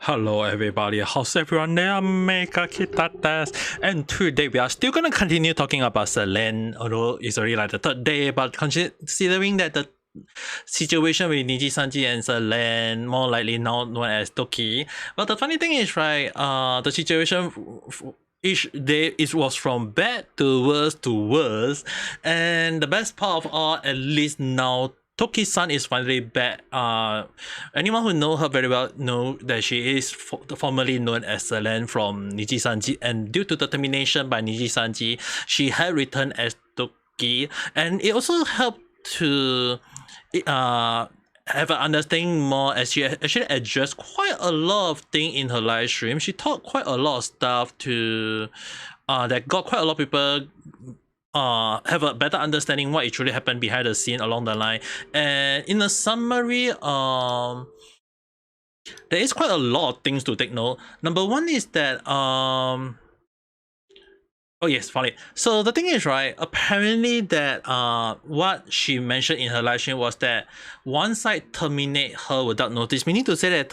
Hello everybody, how's everyone there? Mega Kitatas, and today we are still gonna continue talking about Selen, although it's already like the third day, but considering that the situation with Nijisanji and Selen, more likely now known as Toki. But the funny thing is, right, the situation each day it was from bad to worse, and the best part of all, at least now Toki-san is finally back. Anyone who know her very well know that she is formerly known as Selen from Nijisanji, and due to the termination by Nijisanji, she had returned as Toki, and it also helped to have an understanding more, as she actually addressed quite a lot of things in her live stream. She taught quite a lot of stuff to that got quite a lot of people have a better understanding what actually happened behind the scene along the line. And in a summary, there is quite a lot of things to take note. Number one is that oh yes, finally. So the thing is, right, apparently that what she mentioned in her live stream was that one side terminate her without notice, meaning to say that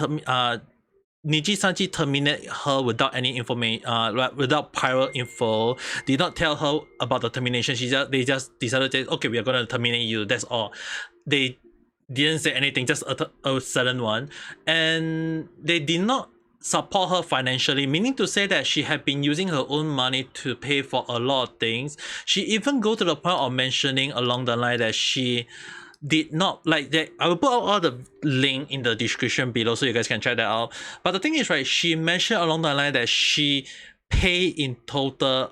Nijisanji terminate her without any information, without prior info, did not tell her about the termination. They just decided to say, okay, we are gonna terminate you, that's all. They didn't say anything, just a sudden one. And they did not support her financially, meaning to say that she had been using her own money to pay for a lot of things. She even go to the point of mentioning along the line that she did not like that. I will put out all the link in the description below so you guys can check that out. But the thing is, right, she mentioned along the line that she paid in total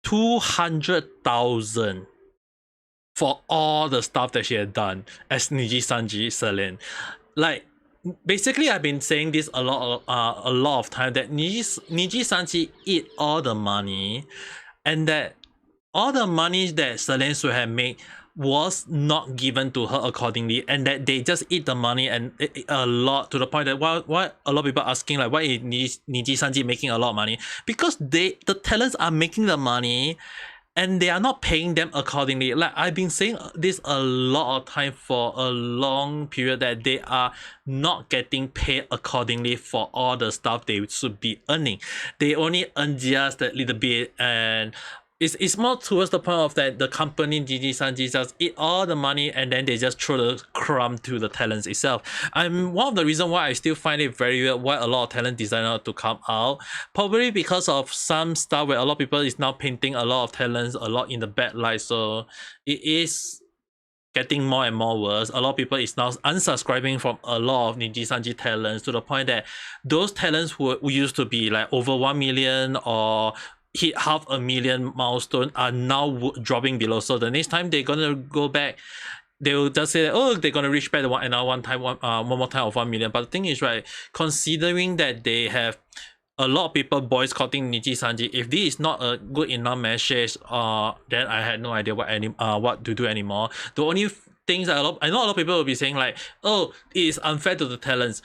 200,000 for all the stuff that she had done as Nijisanji Selen. Like, basically, I've been saying this a lot of time, that Nijisanji eat all the money, and that all the money that Selen should have made was not given to her accordingly, and that they just eat the money and a lot, to the point that why a lot of people asking like, why is Nijisanji making a lot of money? Because the talents are making the money and they are not paying them accordingly. Like, I've been saying this a lot of time for a long period, that they are not getting paid accordingly for all the stuff they should be earning. They only earn just a little bit, and it's more towards the point of that the company Nijisanji just eat all the money and then they just throw the crumb to the talents itself. And one of the reasons why I still find it very weird why a lot of talent designer to come out, probably because of some stuff where a lot of people is now painting a lot of talents a lot in the bad light. So it is getting more and more worse. A lot of people is now unsubscribing from a lot of Nijisanji talents, to the point that those talents who used to be like over 1 million or hit 500,000 milestone are now dropping below. So the next time they're gonna go back, they will just say that, oh, they're gonna reach back one more time of 1 million. But the thing is, right, considering that they have a lot of people boycotting Nijisanji, if this is not a good enough message, then I had no idea what to do anymore. The only things I know a lot of people will be saying like, oh, it is unfair to the talents.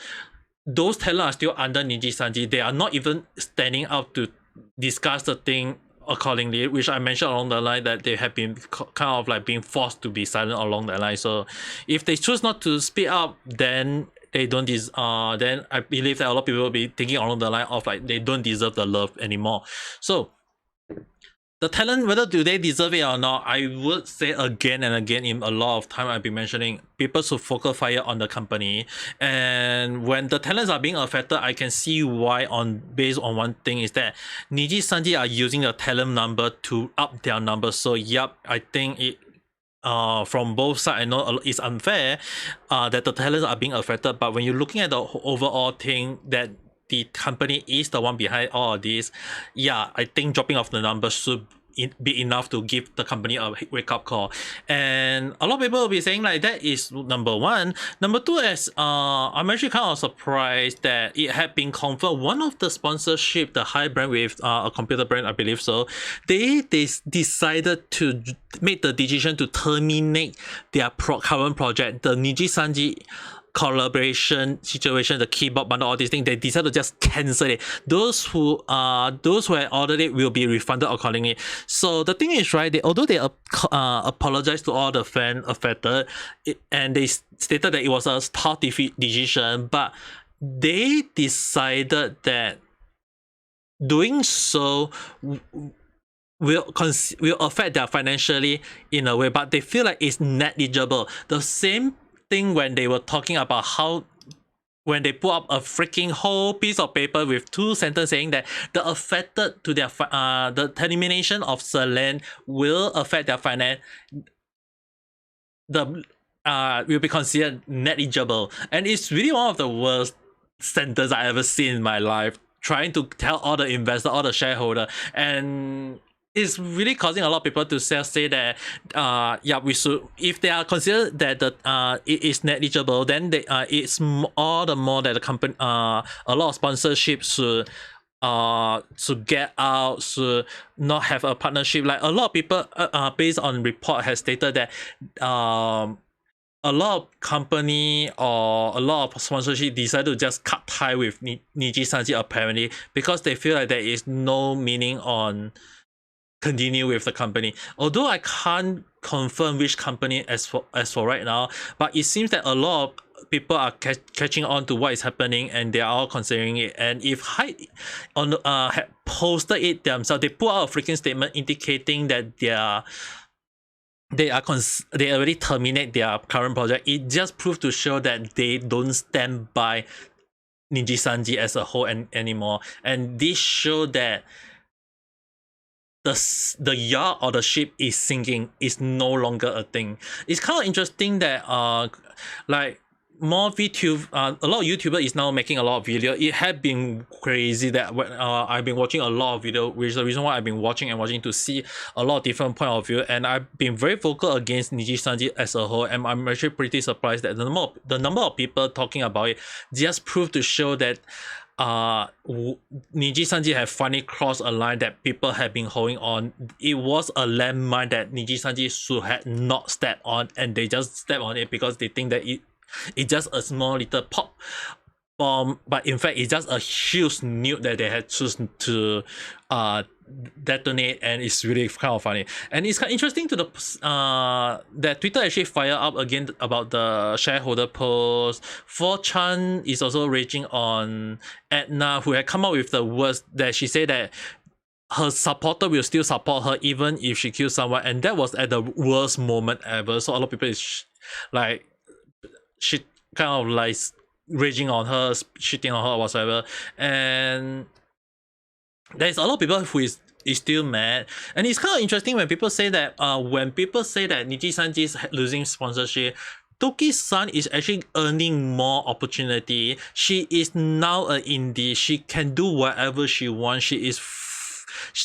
Those talents are still under Nijisanji. They are not even standing up to discuss the thing accordingly, which I mentioned along the line, that they have been kind of like being forced to be silent along the line. So if they choose not to speak up, then they don't then I believe that a lot of people will be thinking along the line of like, they don't deserve the love anymore. So the talent, whether do they deserve it or not, I would say again and again, in a lot of time I've been mentioning, people should focus fire on the company. And when the talents are being affected, I can see why, based on one thing, is that Nijisanji are using the talent number to up their numbers. So yep, I think it from both sides, I know it's unfair that the talents are being affected, but when you're looking at the overall thing, that the company is the one behind all of this, yeah, I think dropping off the numbers should be enough to give the company a wake-up call. And a lot of people will be saying like, that is number one. Number two is I'm actually kind of surprised that it had been confirmed, one of the sponsorship, the high brand with a computer brand, I believe so, they decided to make the decision to terminate their current project, the Nijisanji collaboration situation, the keyboard bundle, all these things. They decided to just cancel it. Those who had ordered it will be refunded accordingly. So the thing is, right, although they apologized to all the fans affected, and they stated that it was a tough decision, but they decided that doing so will affect their financially in a way, but they feel like it's negligible. The same thing when they were talking about how when they put up a freaking whole piece of paper with 2 sentences saying that the affected to their the termination of Selen will affect their finance, the will be considered negligible, and it's really one of the worst sentences I ever seen in my life. Trying to tell all the investors, all the shareholder, and it's really causing a lot of people to say that yeah, we should, if they are considered that the it is negligible, then they it's all the more that the company a lot of sponsorship should get out, should not have a partnership. Like a lot of people based on report has stated that a lot of company or a lot of sponsorship decide to just cut tie with Nijisanji apparently, because they feel like there is no meaning on continue with the company. Although I can't confirm which company as for right now, but it seems that a lot of people are catching on to what is happening, and they are all considering it. And if HYTE on had posted it themselves, they put out a freaking statement indicating that they already terminate their current project. It just proves to show that they don't stand by Nijisanji as a whole anymore, and this show that the yacht or the ship is sinking is no longer a thing. It's kind of interesting that like more VTube, a lot of YouTubers is now making a lot of video. It had been crazy that when I've been watching a lot of video, which is the reason why I've been watching to see a lot of different point of view, and I've been very vocal against Nijisanji as a whole, and I'm actually pretty surprised that the number of people talking about it just proved to show that Nijisanji have finally crossed a line that people have been holding on. It was a landmine that Nijisanji should have not stepped on, and they just stepped on it because they think that it's just a small little pop bomb, but in fact it's just a huge nuke that they had chosen to detonate, and it's really kind of funny. And it's kind of interesting to the that Twitter actually fired up again about the shareholder post. 4chan is also raging on Edna, who had come up with the words that she said that her supporter will still support her even if she kills someone, and that was at the worst moment ever. So a lot of people is like she kind of like raging on her, shitting on her, whatsoever. And there's a lot of people who is still mad, and it's kind of interesting when people say that Nijisanji is losing sponsorship. Toki-san is actually earning more opportunity. She is now an indie. She can do whatever she wants.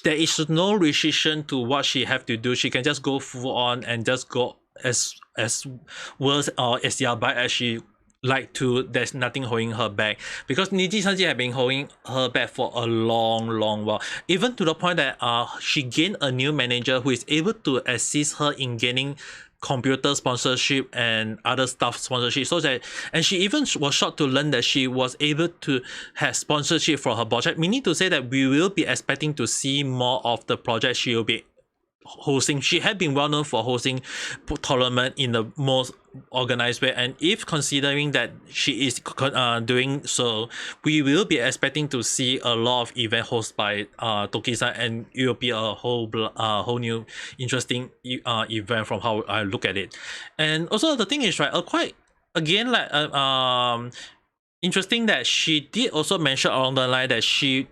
There is no restriction to what she have to do. She can just go full on and just go as worse or as yabai as she like to. There's nothing holding her back, because Nijisanji have been holding her back for a long while, even to the point that she gained a new manager who is able to assist her in gaining computer sponsorship and other stuff sponsorship, so that, and she even was shocked to learn that she was able to have sponsorship for her project, meaning to say that we will be expecting to see more of the project she will be hosting. She had been well known for hosting tournament in the most organized way, and if considering that she is doing so, we will be expecting to see a lot of event hosted by Toki-san, and it will be a whole new interesting event from how I look at it. And also the thing is, right, quite again like interesting that she did also mention along the line that she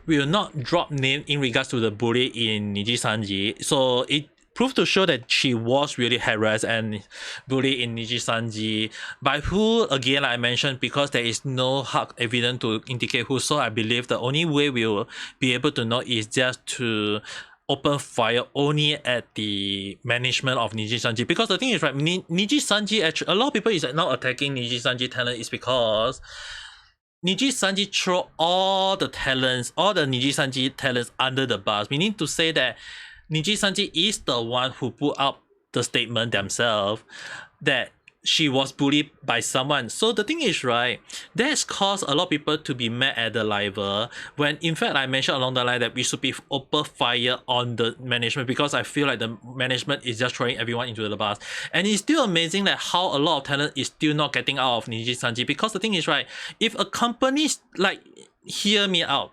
will not drop name in regards to the bully in Nijisanji. So it proved to show that she was really harassed and bullied in Nijisanji by who, again, like I mentioned, because there is no hard evidence to indicate who. So I believe the only way we will be able to know is just to open fire only at the management of Nijisanji. Because the thing is, right, Nijisanji actually, a lot of people is now attacking Nijisanji talent is because Nijisanji throw all the Nijisanji talents under the bus, meaning to say that Nijisanji is the one who put up the statement themselves that she was bullied by someone. So the thing is, right, that has caused a lot of people to be mad at the liver, when in fact I mentioned along the line that we should be open fire on the management, because I feel like the management is just throwing everyone into the bus. And it's still amazing that how a lot of talent is still not getting out of Nijisanji, because the thing is, right, if a company, like, hear me out,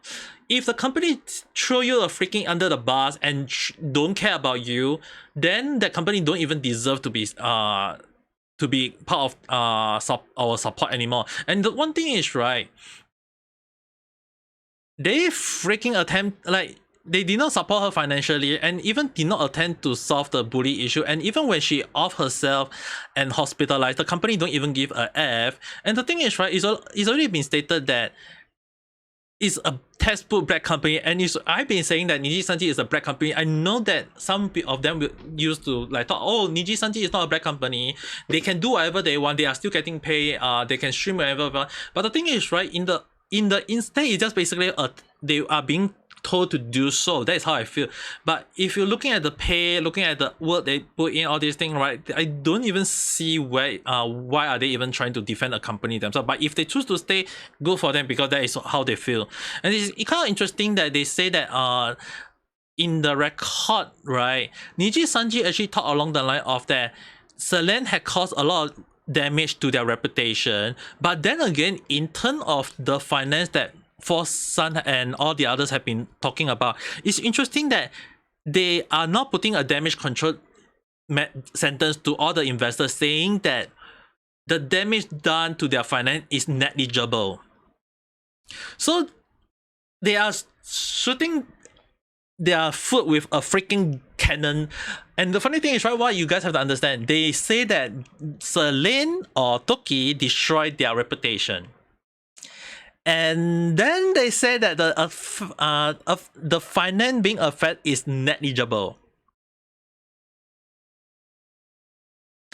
if the company throw you a freaking under the bus and don't care about you, then that company don't even deserve to be part of our support anymore. And the one thing is, right, they freaking attempt, like, they did not support her financially and even did not attempt to solve the bully issue. And even when she off herself and hospitalized, the company don't even give a F. And the thing is, right, it's already been stated that it's a textbook black company, and I've been saying that Nijisanji is a black company. I know that some of them used to like thought, oh, Nijisanji is not a black company, they can do whatever they want, they are still getting paid, they can stream whatever. But the thing is, right, in the instant, it's just basically they are being told to do so. That is how I feel. But if you're looking at the pay, looking at the work they put in, all these things, right, I don't even see why are they even trying to defend a company themselves. But if they choose to stay, good for them, because that is how they feel. And it's kind of interesting that they say that in the record, right, Nijisanji actually talked along the line of that Selen had caused a lot of damage to their reputation. But then again, in terms of the finance that Sun and all the others have been talking about, it's interesting that they are not putting a damage control sentence to all the investors, saying that the damage done to their finance is negligible. So they are shooting their foot with a freaking cannon. And the funny thing is, right, what you guys have to understand, they say that Selen or Toki destroyed their reputation. And then they say that the finance being affected is negligible.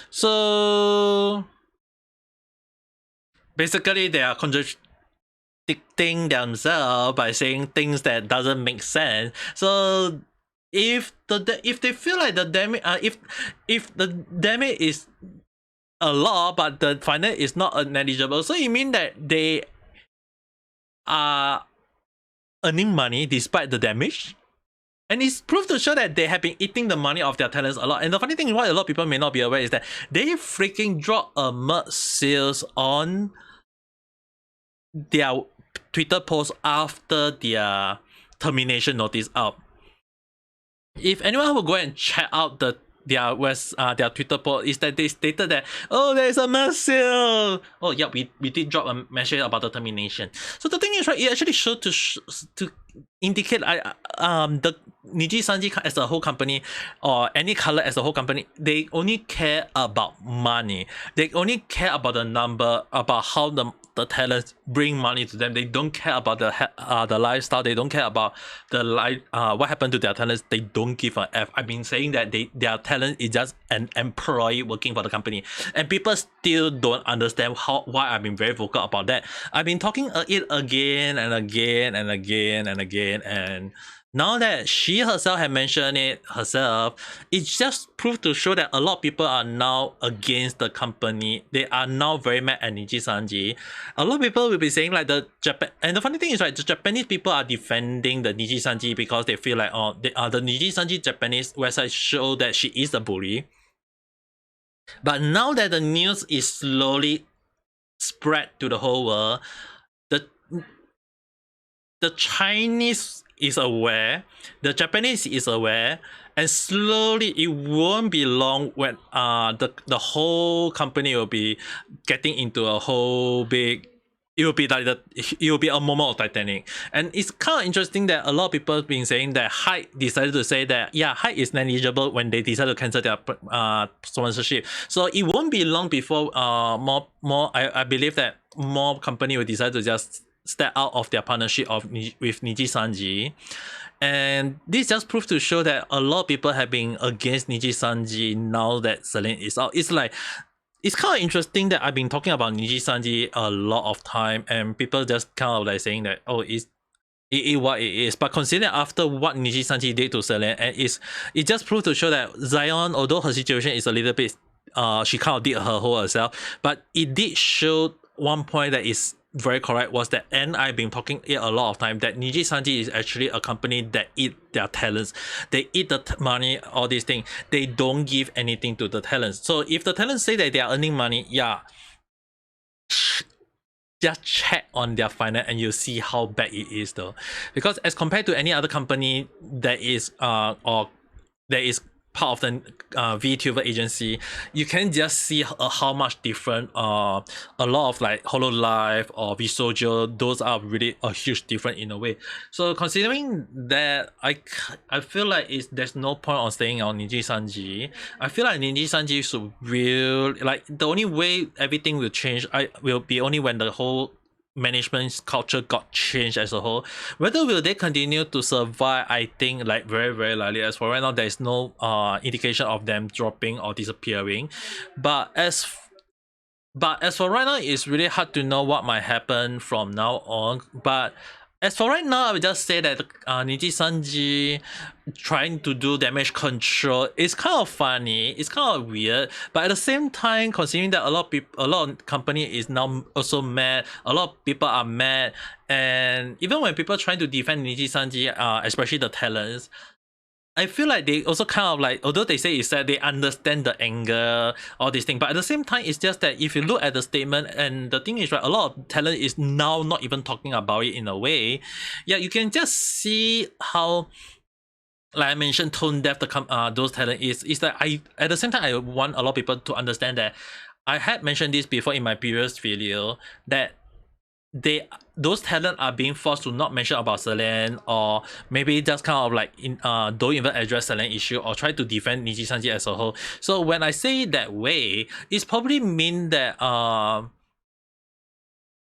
So basically, they are contradicting themselves by saying things that doesn't make sense. So if they feel like the damage, if the damage is a lot but the finance is not negligible, so you mean that they are earning money despite the damage? And it's proof to show that they have been eating the money of their talents a lot. And the funny thing, what a lot of people may not be aware, is that they freaking drop a merge sales on their Twitter post after their termination notice out. If anyone will go and check out their Twitter post, is that they stated that, oh, there is a merge sale. Oh yeah, we did drop a message about the termination. So the thing is, right, it actually showed to indicate the Nijisanji as a whole company, or ANYCOLOR as a whole company, they only care about money. They only care about the number, about how the talents bring money to them. They don't care about the lifestyle. They don't care about the what happened to their talents. They don't give a F. I've been saying that their talent is just an employee working for the company, and people still don't understand why I've been very vocal about that. I've been talking it again and again and again and again, and now that she herself had mentioned it herself, it just proved to show that a lot of people are now against the company. They are now very mad at Nijisanji. A lot of people will be saying like and the funny thing is, right, the Japanese people are defending the Nijisanji because they feel like, oh, the Nijisanji Japanese website show that she is a bully. But now that the news is slowly spread to the whole world, the Chinese is aware, the Japanese is aware, and slowly it won't be long when the whole company will be getting into a whole big, it will be like it will be a moment of Titanic. And it's kind of interesting that a lot of people have been saying that HYTE decided to say that, yeah, HYTE is negligible when they decided to cancel their sponsorship. So it won't be long before I believe that more company will decide to just step out of their partnership with Nijisanji. And this just proves to show that a lot of people have been against Nijisanji now that Selen is out. It's like, it's kind of interesting that I've been talking about Nijisanji a lot of time, and people just kind of like saying that, oh, it what it is. But consider after what Nijisanji did to Selen, and it just proved to show that Zion, although her situation is a little bit she kind of did her whole herself. But it did show one point that is very correct, was that, and I've been talking it a lot of time, that Nijisanji is actually a company that eat their talents. They eat the money, all these things. They don't give anything to the talents. So if the talents say that they are earning money, yeah, just check on their finance and you see how bad it is though. Because as compared to any other company that is or that is part of the vtuber agency, you can just see how much different a lot of like HoloLive or Vsojo, those are really a huge difference in a way. So considering that, I feel like there's no point on staying on Nijisanji. I feel like Nijisanji should like the only way everything will change will be only when the whole management culture got changed as a whole. Whether will they continue to survive, I think like very, very likely. As for right now, there's no indication of them dropping or disappearing. But as for right now, it's really hard to know what might happen from now on. But as for right now, I would just say that Nijisanji trying to do damage control is kind of funny. It's kind of weird, but at the same time, considering that a lot of company is now also mad. A lot of people are mad, and even when people trying to defend Nijisanji, especially the talents, I feel like they also kind of like, although they say it's that they understand the anger, all these things, but at the same time, it's just that if you look at the statement, and the thing is, right, a lot of talent is now not even talking about it in a way. Yeah, you can just see how, like I mentioned, tone deaf those talent is that at the same time, I want a lot of people to understand that I had mentioned this before in my previous video, that those talent are being forced to not mention about Selen, or maybe just kind of like don't even address Selen issue or try to defend Nijisanji as a whole. So when I say it that way, it's probably mean that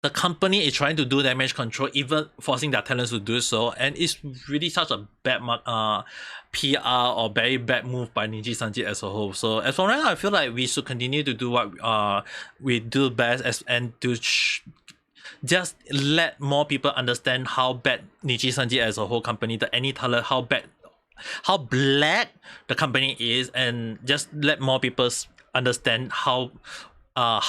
the company is trying to do damage control, even forcing their talents to do so, and it's really such a bad PR or very bad move by Nijisanji as a whole. So as for right now, I feel like we should continue to do what we do best, and to just let more people understand how bad Nijisanji as a whole company, the any talent, how black the company is, and just let more people understand how a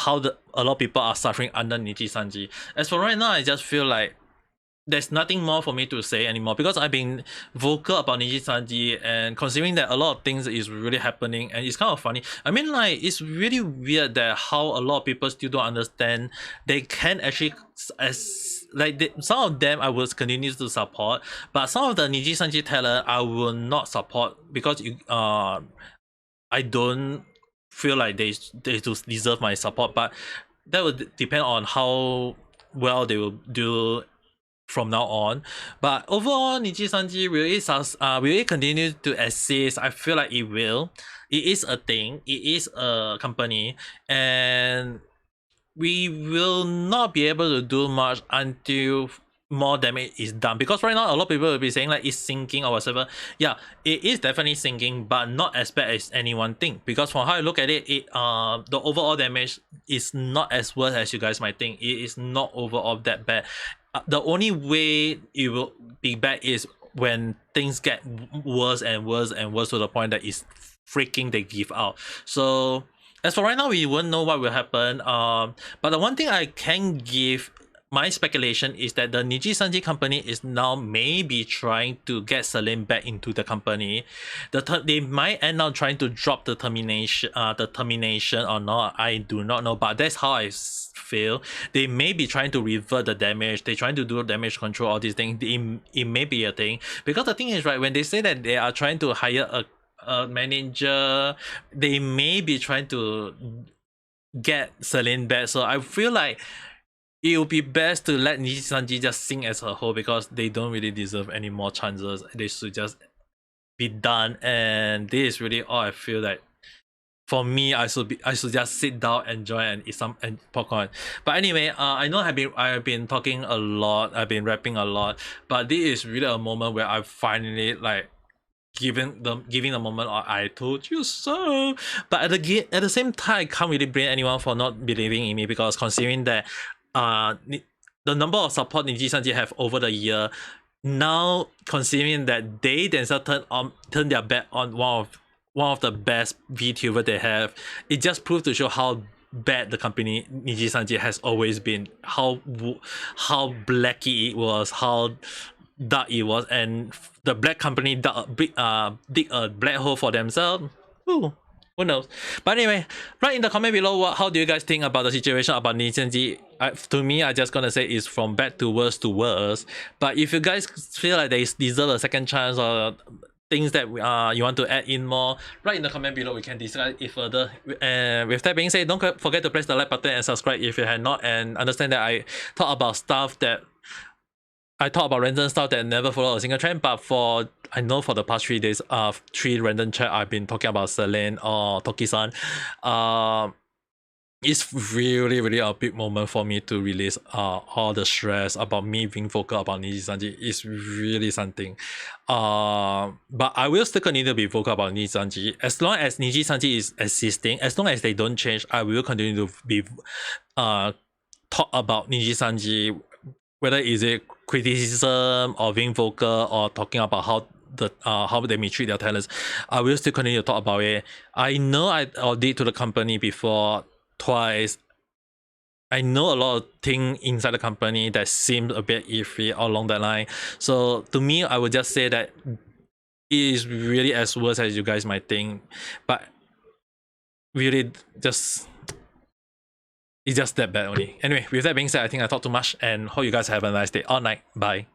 lot of people are suffering under Nijisanji. As for right now, I just feel like there's nothing more for me to say anymore, because I've been vocal about Nijisanji, and considering that a lot of things is really happening, and it's kind of funny. I mean, like, it's really weird that how a lot of people still don't understand. They can actually, some of them I will continue to support, but some of the Nijisanji talent I will not support, because I don't feel like they deserve my support. But that would depend on how well they will do from now on. But overall, Nijisanji will it continue to exist? I feel like it will. It is a thing. It is a company, and we will not be able to do much until more damage is done, because right now a lot of people will be saying like it's sinking or whatever. Yeah, it is definitely sinking, but not as bad as anyone think, because from how I look at it, the overall damage is not as worse as you guys might think. It is not overall that bad. The only way it will be bad is when things get worse and worse and worse, to the point that it's freaking they give out. So as for right now, we won't know what will happen. But the one thing I can give my speculation is that the Nijisanji company is now maybe trying to get Selen back into the company. They might end up trying to drop the termination or not. I do not know, but that's how I feel. They may be trying to revert the damage. They're trying to do damage control, all these things. It may be a thing, because the thing is, right, when they say that they are trying to hire a manager, they may be trying to get Selen back. So I feel like it would be best to let Nijisanji just sing as a whole, because they don't really deserve any more chances. They should just be done. And this is really all I feel like. For me, I should just sit down, enjoy, and eat some popcorn. But anyway, I know I've been talking a lot, I've been rapping a lot, but this is really a moment where I finally like giving the moment of I told you so. But at the same time, I can't really blame anyone for not believing in me, because considering that the number of support Nijisanji have over the year, now considering that they themselves turn their back on one of one of the best VTuber they have. It just proved to show how bad the company Nijisanji has always been, how blacky it was, how dark it was, and the black company dig a black hole for themselves. Ooh, who knows? But anyway, write in the comment below how do you guys think about the situation about Nijisanji. To me, I just gonna say it's from bad to worse to worse. But if you guys feel like they deserve a second chance or things that you want to add in more, write in the comment below, we can discuss it further. And with that being said, don't forget to press the like button and subscribe if you had not, and understand that I talk about stuff that talk about random stuff that never follow a single trend. But I know for the past 3 days of 3 random chat I've been talking about Selen or Toki-san. It's really a big moment for me to release all the stress about me being vocal about Nijisanji. It's really something. But I will still continue to be vocal about Nijisanji. As long as Nijisanji is existing, as long as they don't change, I will continue to be talk about Nijisanji, whether is it criticism or being vocal or talking about how they mistreat their talents. I will still continue to talk about it. I know I audited to the company before twice. I know a lot of things inside the company that seemed a bit iffy along that line. So to me, I would just say that it is really as worse as you guys might think. But really it's just that bad only. Anyway, with that being said, I think I talked too much, and hope you guys have a nice day or night. Bye.